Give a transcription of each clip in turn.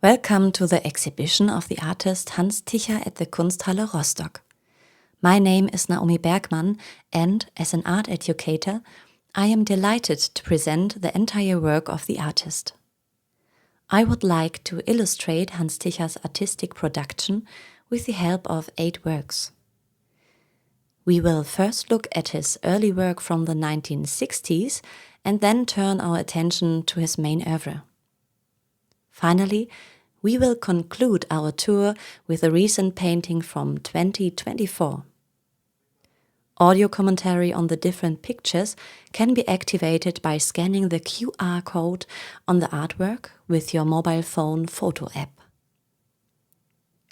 Welcome to the exhibition of the artist Hans Ticha at the Kunsthalle Rostock. My name is Naomi Bergmann and, as an art educator, I am delighted to present the entire work of the artist. I would like to illustrate Hans Ticha's artistic production with the help of 8 works. We will first look at his early work from the 1960s and then turn our attention to his main oeuvre. Finally, we will conclude our tour with a recent painting from 2024. Audio commentary on the different pictures can be activated by scanning the QR code on the artwork with your mobile phone photo app.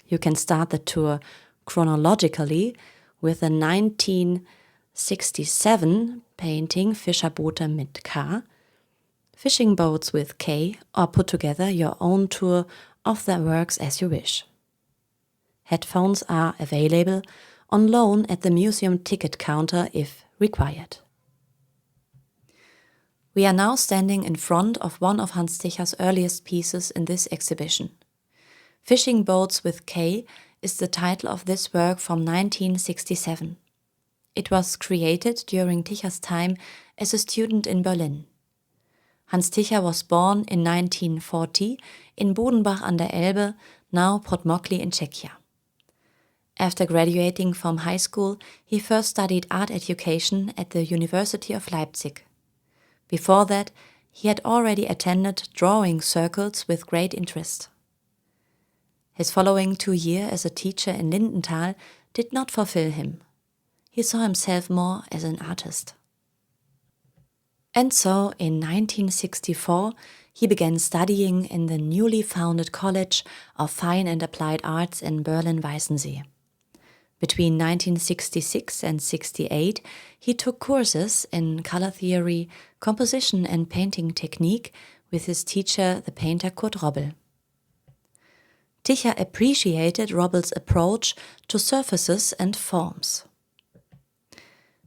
You can start the tour chronologically with the 1967 painting Fischerboote mit K, Fishing Boats with K, or put together your own tour of the works as you wish. Headphones are available on loan at the museum ticket counter if required. We are now standing in front of one of Hans Ticha's earliest pieces in this exhibition. Fishing Boats with K is the title of this work from 1967. It was created during Ticha's time as a student in Berlin. Hans Ticha was born in 1940 in Bodenbach an der Elbe, now Podmokli in Czechia. After graduating from high school, he first studied art education at the University of Leipzig. Before that, he had already attended drawing circles with great interest. His following 2 years as a teacher in Lindenthal did not fulfill him. He saw himself more as an artist. And so, in 1964, he began studying in the newly founded College of Fine and Applied Arts in Berlin-Weißensee. Between 1966 and 68, he took courses in color theory, composition and painting technique with his teacher, the painter Kurt Robbel. Ticha appreciated Robbel's approach to surfaces and forms.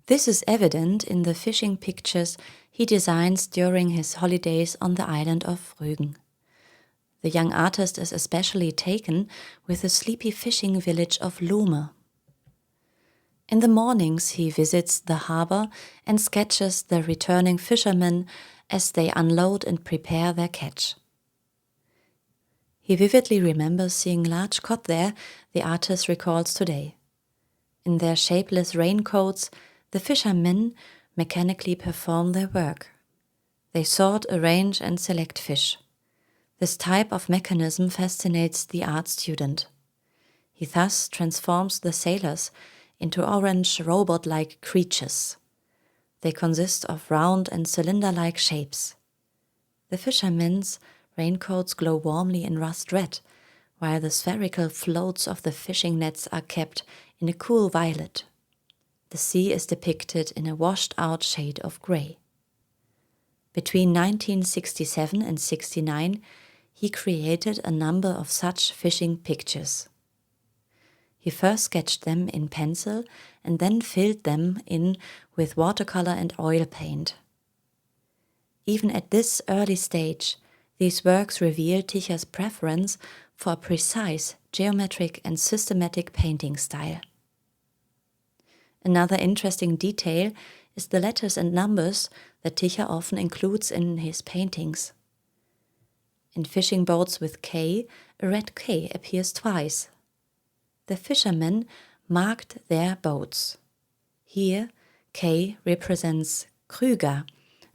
This is evident in the fishing pictures he designs during his holidays on the island of Rügen. The young artist is especially taken with the sleepy fishing village of Lohme. In the mornings he visits the harbor and sketches the returning fishermen as they unload and prepare their catch. He vividly remembers seeing large cod there, the artist recalls today. In their shapeless raincoats, the fishermen mechanically perform their work. They sort, arrange and select fish. This type of mechanism fascinates the art student. He thus transforms the sailors into orange robot-like creatures. They consist of round and cylinder-like shapes. The fishermen's raincoats glow warmly in rust red, while the spherical floats of the fishing nets are kept in a cool violet. The sea is depicted in a washed-out shade of grey. Between 1967 and 69, he created a number of such fishing pictures. He first sketched them in pencil and then filled them in with watercolor and oil paint. Even at this early stage, these works reveal Ticha's preference for a precise, geometric and systematic painting style. Another interesting detail is the letters and numbers that Ticha often includes in his paintings. In Fishing Boats with K, a red K appears twice. The fishermen marked their boats. Here, K represents Krüger,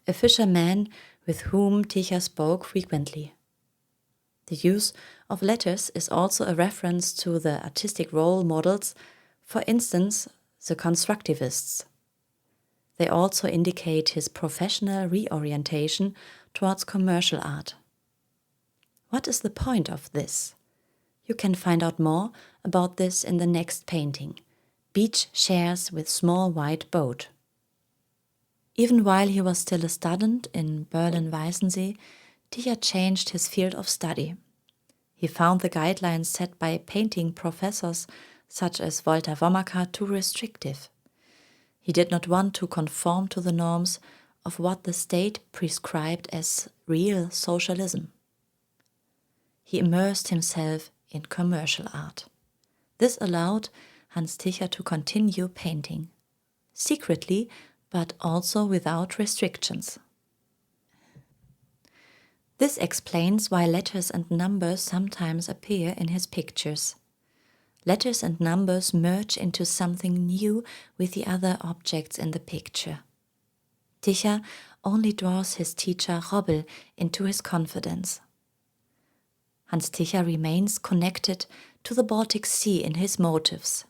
a fisherman with whom Ticha spoke frequently. The use of letters is also a reference to the artistic role models, for instance, the constructivists. They also indicate his professional reorientation towards commercial art. What is the point of this? You can find out more about this in the next painting, Beach Shares with Small White Boat. Even while he was still a student in Berlin-Weißensee, Ticha changed his field of study. He found the guidelines set by painting professors such as Walter Wommacker too restrictive. He did not want to conform to the norms of what the state prescribed as real socialism. he immersed himself in commercial art. This allowed Hans Ticha to continue painting, secretly but also without restrictions. This explains why letters and numbers sometimes appear in his pictures. Letters and numbers merge into something new with the other objects in the picture. Ticha only draws his teacher Robbel into his confidence. Hans Ticha remains connected to the Baltic Sea in his motifs.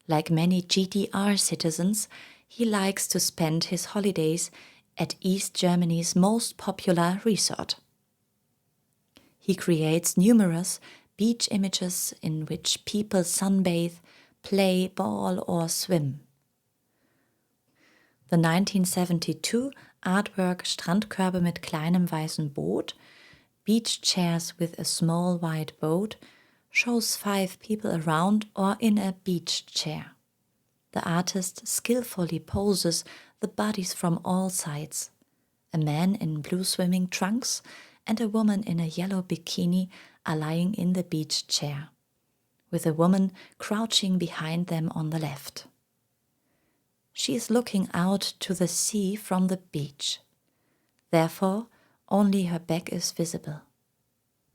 Like many GDR citizens, he likes to spend his holidays at East Germany's most popular resort. He creates numerous beach images in which people sunbathe, play ball or swim. The 1972 artwork Strandkörbe mit kleinem weißen Boot, Beach chairs with a small white boat, shows 5 people around or in a beach chair. The artist skillfully poses the bodies from all sides. A man in blue swimming trunks and a woman in a yellow bikini are lying in the beach chair, with a woman crouching behind them on the left. She is looking out to the sea from the beach. Therefore, only her back is visible.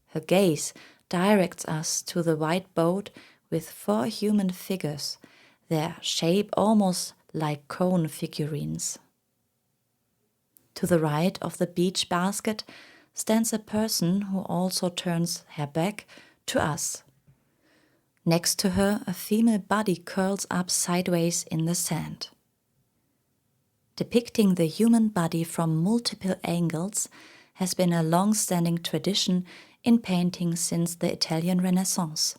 Her gaze directs us to the white boat with 4 human figures, their shape almost like cone figurines. To the right of the beach basket stands a person who also turns her back to us. Next to her, a female body curls up sideways in the sand. Depicting the human body from multiple angles has been a long-standing tradition in painting since the Italian Renaissance.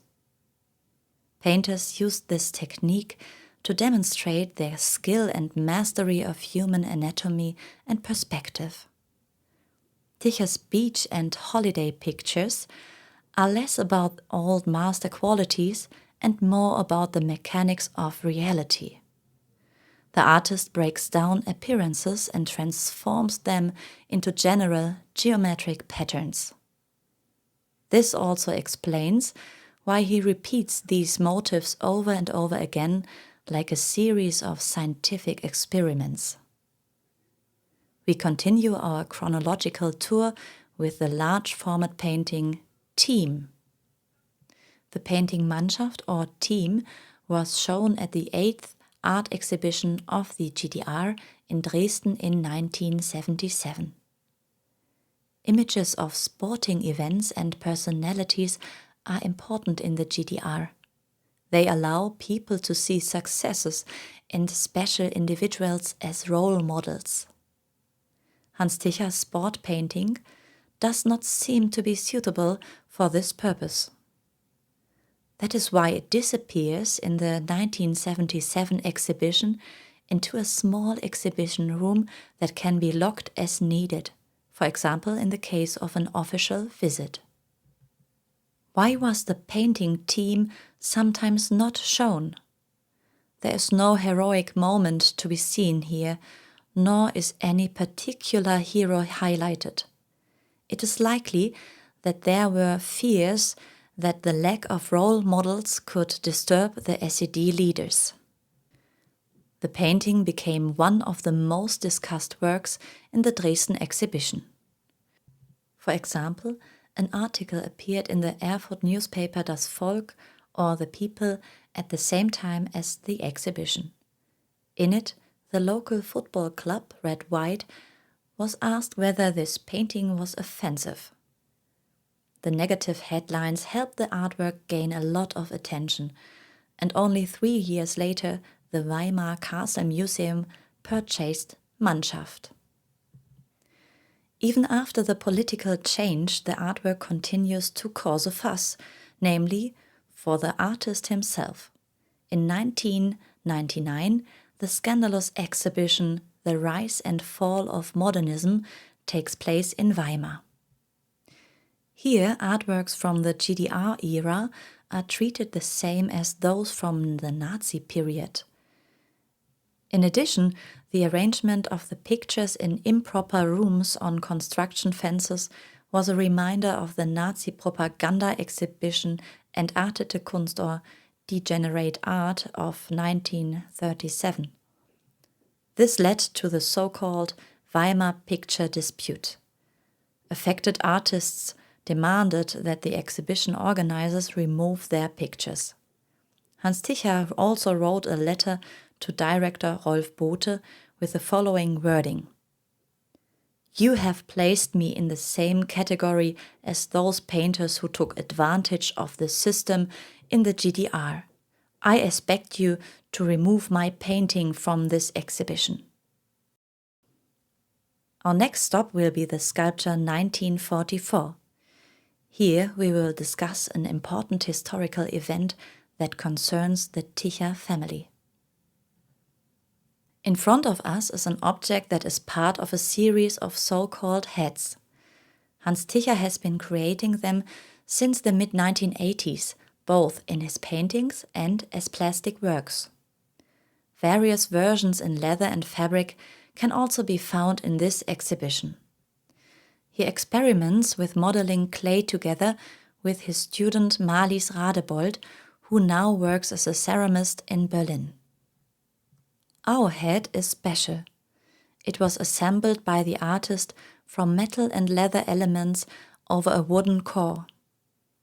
Painters used this technique to demonstrate their skill and mastery of human anatomy and perspective. Ticha's beach and holiday pictures are less about old master qualities and more about the mechanics of reality. The artist breaks down appearances and transforms them into general geometric patterns. This also explains why he repeats these motifs over and over again like a series of scientific experiments. We continue our chronological tour with the large format painting Team. The painting Mannschaft or Team was shown at the 8th art exhibition of the GDR in Dresden in 1977. Images of sporting events and personalities are important in the GDR. They allow people to see successes and special individuals as role models. Hans Ticha's sport painting does not seem to be suitable for this purpose. That is why it disappears in the 1977 exhibition into a small exhibition room that can be locked as needed, for example in the case of an official visit. Why was the painting Team sometimes not shown? There is no heroic moment to be seen here, nor is any particular hero highlighted. It is likely that there were fears that the lack of role models could disturb the SED leaders. The painting became one of the most discussed works in the Dresden exhibition. For example, an article appeared in the Erfurt newspaper Das Volk or The People at the same time as the exhibition. In it, the local football club, Red White, was asked whether this painting was offensive. The negative headlines helped the artwork gain a lot of attention, and only 3 years later the Weimar Castle Museum purchased Mannschaft. Even after the political change, the artwork continues to cause a fuss, namely for the artist himself. In 1999, the scandalous exhibition The Rise and Fall of Modernism takes place in Weimar. Here, artworks from the GDR era are treated the same as those from the Nazi period. In addition, the arrangement of the pictures in improper rooms on construction fences was a reminder of the Nazi propaganda exhibition Entartete Kunst or Degenerate Art of 1937. This led to the so-called Weimar picture dispute. Affected artists demanded that the exhibition organizers remove their pictures. Hans Ticha also wrote a letter to director Rolf Bothe with the following wording: "You have placed me in the same category as those painters who took advantage of the system in the GDR. I expect you to remove my painting from this exhibition." Our next stop will be the sculpture 1944. Here we will discuss an important historical event that concerns the Ticha family. In front of us is an object that is part of a series of so-called heads. Hans Ticha has been creating them since the mid-1980s, both in his paintings and as plastic works. Various versions in leather and fabric can also be found in this exhibition. He experiments with modeling clay together with his student Marlies Radebold, who now works as a ceramist in Berlin. Our head is special. It was assembled by the artist from metal and leather elements over a wooden core.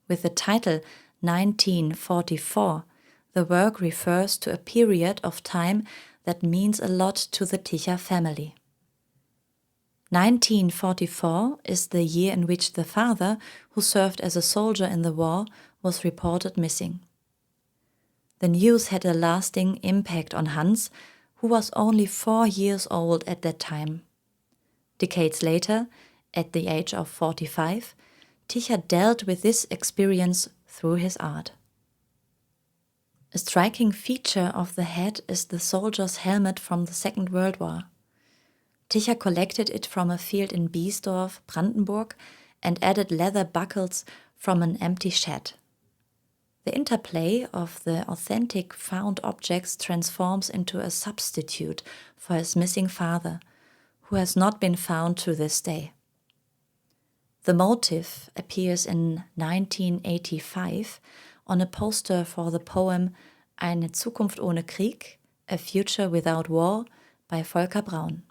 With the title 1944, the work refers to a period of time that means a lot to the Ticha family. 1944 is the year in which the father, who served as a soldier in the war, was reported missing. The news had a lasting impact on Hans, who was only 4 years old at that time. Decades later, at the age of 45, Ticha dealt with this experience through his art. A striking feature of the head is the soldier's helmet from the Second World War. Ticha collected it from a field in Biesdorf, Brandenburg, and added leather buckles from an empty shed. The interplay of the authentic found objects transforms into a substitute for his missing father, who has not been found to this day. The motif appears in 1985 on a poster for the poem Eine Zukunft ohne Krieg, A Future Without War by Volker Braun.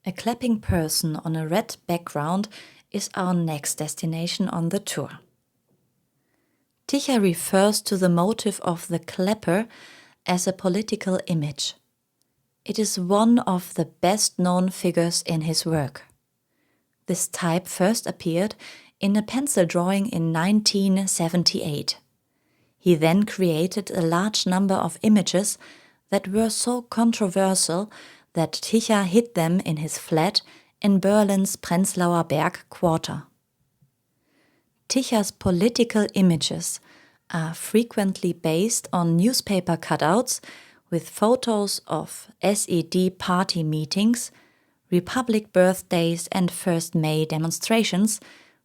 A clapping person on a red background is our next destination on the tour. Ticha refers to the motif of the clapper as a political image. It is one of the best-known figures in his work. This type first appeared in a pencil drawing in 1978. He then created a large number of images that were so controversial that Ticha hid them in his flat in Berlin's Prenzlauer Berg quarter. Ticha's political images are frequently based on newspaper cutouts with photos of SED party meetings, Republic birthdays and 1st May demonstrations,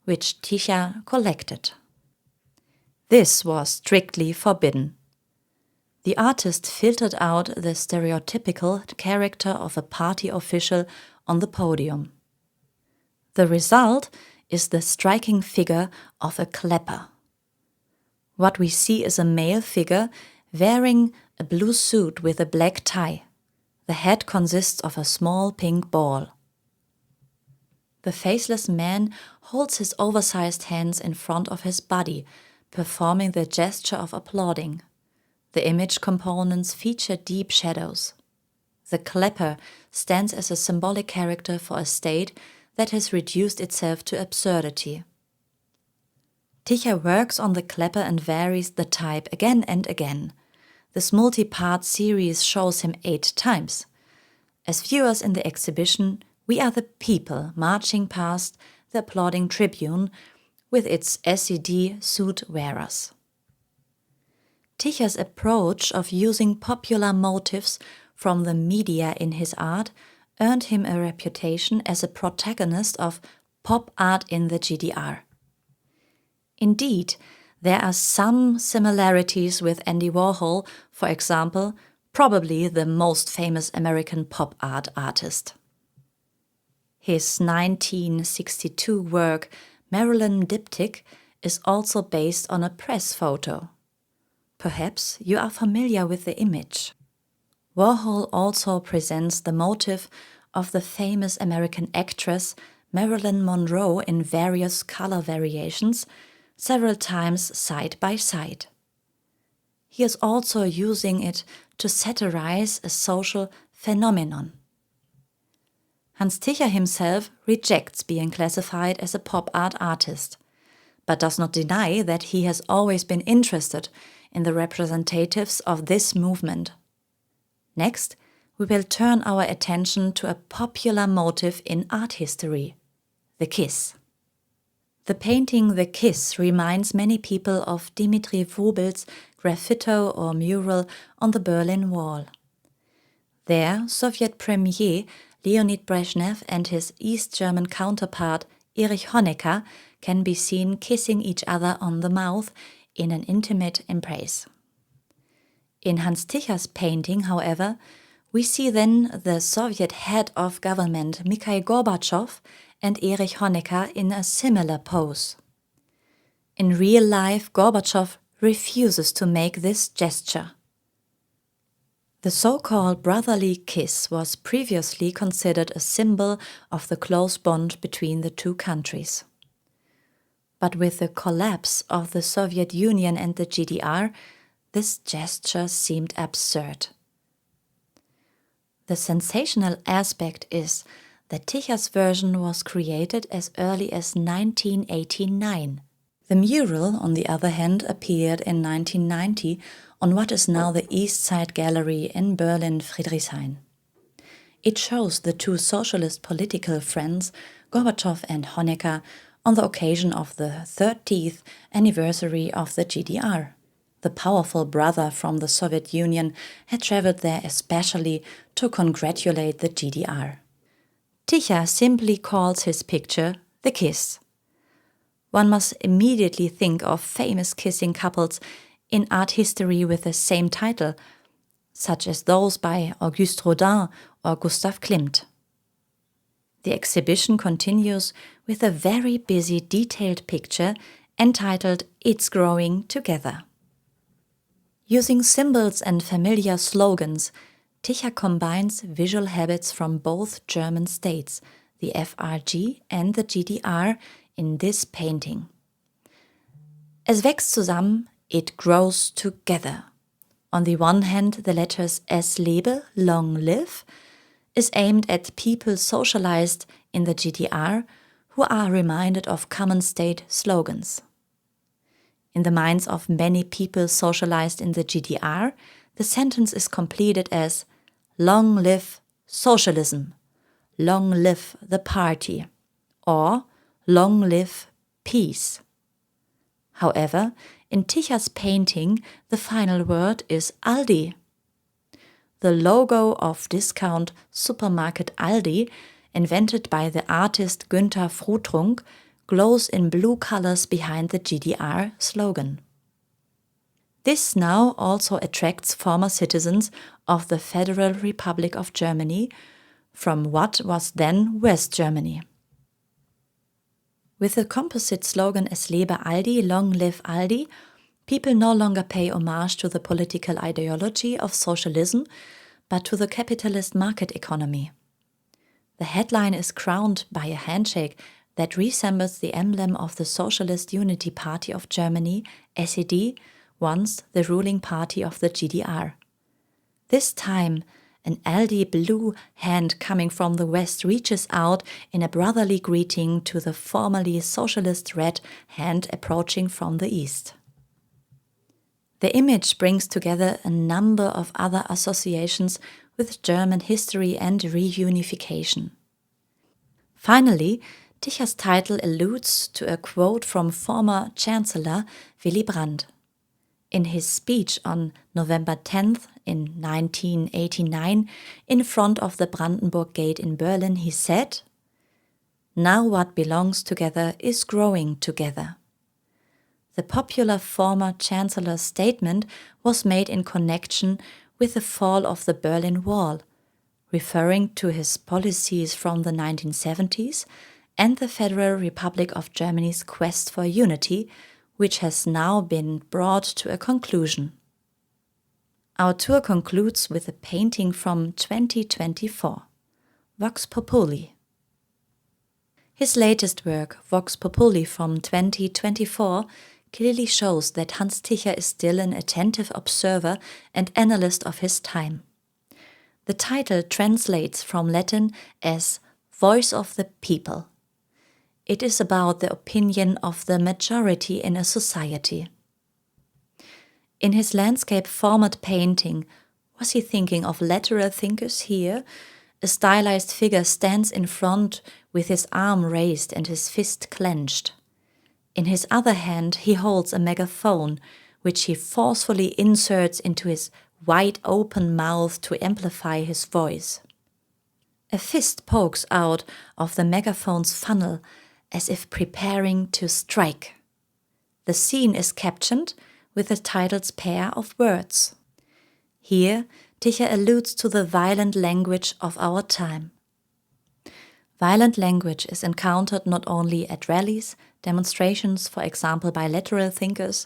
which Ticha collected. This was strictly forbidden. The artist filtered out the stereotypical character of a party official on the podium. The result is the striking figure of a clapper. What we see is a male figure wearing a blue suit with a black tie. The head consists of a small pink ball. The faceless man holds his oversized hands in front of his body, performing the gesture of applauding. The image components feature deep shadows. The clapper stands as a symbolic character for a state that has reduced itself to absurdity. Ticha works on the clapper and varies the type again and again. This multi-part series shows him 8 times. As viewers in the exhibition, we are the people marching past the applauding tribune with its SED suit wearers. Ticha's approach of using popular motifs from the media in his art earned him a reputation as a protagonist of pop art in the GDR. Indeed, there are some similarities with Andy Warhol, for example, probably the most famous American pop art artist. His 1962 work Marilyn Diptych is also based on a press photo. Perhaps you are familiar with the image. Warhol also presents the motif of the famous American actress Marilyn Monroe in various color variations, several times side by side. He is also using it to satirize a social phenomenon. Hans Ticha himself rejects being classified as a pop art artist, but does not deny that he has always been interested in the representatives of this movement. Next, we will turn our attention to a popular motif in art history, the kiss. The painting The Kiss reminds many people of Dmitri Vobel's graffito or mural on the Berlin Wall. There, Soviet Premier Leonid Brezhnev and his East German counterpart Erich Honecker can be seen kissing each other on the mouth in an intimate embrace. In Hans Ticha's painting, however, we see then the Soviet head of government Mikhail Gorbachev and Erich Honecker in a similar pose. In real life, Gorbachev refuses to make this gesture. The so-called brotherly kiss was previously considered a symbol of the close bond between the two countries. But with the collapse of the Soviet Union and the GDR, this gesture seemed absurd. The sensational aspect is that Ticha's version was created as early as 1989. The mural, on the other hand, appeared in 1990 on what is now the East Side Gallery in Berlin-Friedrichshain. It shows the two socialist political friends, Gorbachev and Honecker, on the occasion of the 30th anniversary of the GDR. The powerful brother from the Soviet Union had traveled there especially to congratulate the GDR. Ticha simply calls his picture The Kiss. One must immediately think of famous kissing couples in art history with the same title, such as those by Auguste Rodin or Gustav Klimt. The exhibition continues with a very busy detailed picture entitled It's Growing Together. Using symbols and familiar slogans, Ticha combines visual habits from both German states, the FRG and the GDR, in this painting. Es wächst zusammen, it grows together. On the one hand, the letters Es lebe, long live, is aimed at people socialized in the GDR who are reminded of common state slogans. In the minds of many people socialized in the GDR, the sentence is completed as Long live socialism, long live the party, or long live peace. However, in Ticha's painting, the final word is Aldi. The logo of discount supermarket Aldi, invented by the artist Günther Frutrunk, glows in blue colors behind the GDR slogan. This now also attracts former citizens of the Federal Republic of Germany from what was then West Germany. With the composite slogan Es lebe Aldi, long live Aldi, people no longer pay homage to the political ideology of socialism, but to the capitalist market economy. The headline is crowned by a handshake that resembles the emblem of the Socialist Unity Party of Germany, SED, once the ruling party of the GDR. This time, an Aldi blue hand coming from the west reaches out in a brotherly greeting to the formerly socialist red hand approaching from the east. The image brings together a number of other associations with German history and reunification. Finally, Ticha's title alludes to a quote from former Chancellor Willy Brandt. In his speech on November 10th in 1989 in front of the Brandenburg Gate in Berlin, he said, "Now what belongs together is growing together." The popular former Chancellor's statement was made in connection with the fall of the Berlin Wall, referring to his policies from the 1970s and the Federal Republic of Germany's quest for unity, which has now been brought to a conclusion. Our tour concludes with a painting from 2024, Vox Populi. His latest work, Vox Populi from 2024, clearly shows that Hans Ticha is still an attentive observer and analyst of his time. The title translates from Latin as Voice of the People. It is about the opinion of the majority in a society. In his landscape format painting, was he thinking of lateral thinkers here? A stylized figure stands in front with his arm raised and his fist clenched. In his other hand, he holds a megaphone, which he forcefully inserts into his wide-open mouth to amplify his voice. A fist pokes out of the megaphone's funnel, as if preparing to strike. The scene is captioned with the title's pair of words. Here, Ticha alludes to the violent language of our time. Violent language is encountered not only at rallies, demonstrations, for example by lateral thinkers,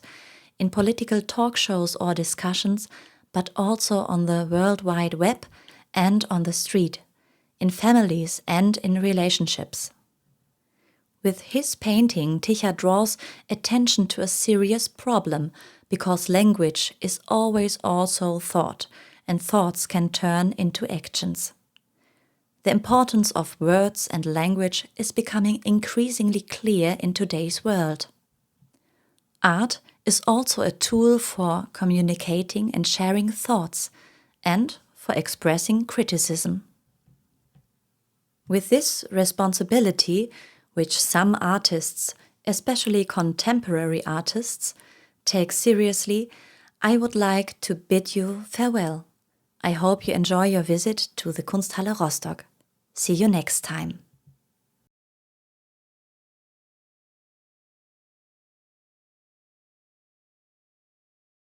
in political talk shows or discussions, but also on the World Wide Web and on the street, in families and in relationships. With his painting, Ticha draws attention to a serious problem, because language is always also thought, and thoughts can turn into actions. The importance of words and language is becoming increasingly clear in today's world. Art is also a tool for communicating and sharing thoughts, and for expressing criticism. With this responsibility, which some artists, especially contemporary artists, take seriously, I would like to bid you farewell. I hope you enjoy your visit to the Kunsthalle Rostock. See you next time.